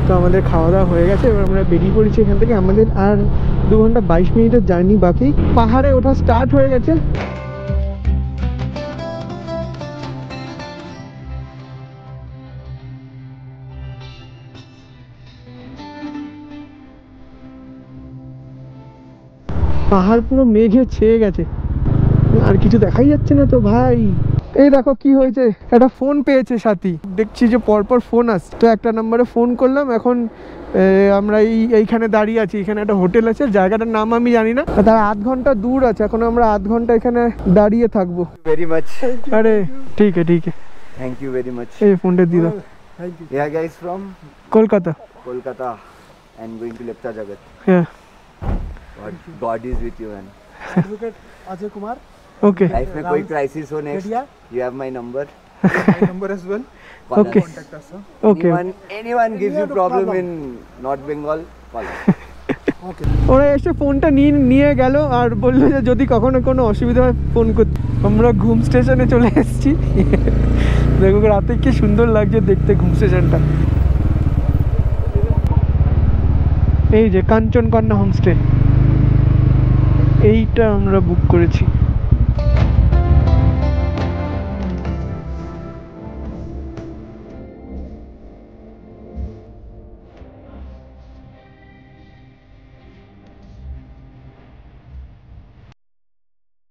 তো আমাদের খাওয়া দাওয়া হয়ে গেছে, এবার আমরা বেরিয়ে পড়েছি এখান থেকে। আমাদের আর 2 ঘন্টা 22 মিনিটের জার্নি বাকি। পাহাড়ে ওঠা স্টার্ট হয়ে গেছে। পাহাড় পুরো মেঘে ছেয়ে গেছে, আর কিছু দেখাই যাচ্ছে না তো ভাই। এই দেখো কি হয়েছে, একটা ফোন পেয়েছে সাথী, দেখছি যে পরপর ফোন আসছে। তো একটা নম্বরে ফোন করলাম। এখন আমরা এইখানে দাঁড়িয়ে আছি, এখানে একটা হোটেল আছে, জায়গাটার নাম আমি জানি না, তার 8 ঘন্টা দূর আছে। এখন আমরা 8 ঘন্টা এখানে দাঁড়িয়ে থাকবো। very much. আরে ঠিক আছে ঠিক আছে, Thank you very much. এই ফোনটা দিয়ে দাও। Yeah, guys from Kolkata. Kolkata and going to Lepcha Jagat. হ্যাঁ, God is with you, man. Advocate Ajay Kumar. Okay Life में कोई crisis हो next, Media. you have my number. My number as well. Call Okay. us. Contact us. Okay. Anyone gives you Any problem problem. in North Bengal, call us. Okay. ওরা এসে ফোনটা নিয়ে গেল আর বললো যে যদি কখনো কোনো অসুবিধা হয় ফোন করতে। আমরা ঘুম স্টেশনে চলে এসেছি। দেখো রাতে কি সুন্দর লাগছে দেখতে ঘুম স্টেশনটা। এই যে কাঞ্চনকন্যা হোমস্টে, এইটা আমরা বুক করেছি।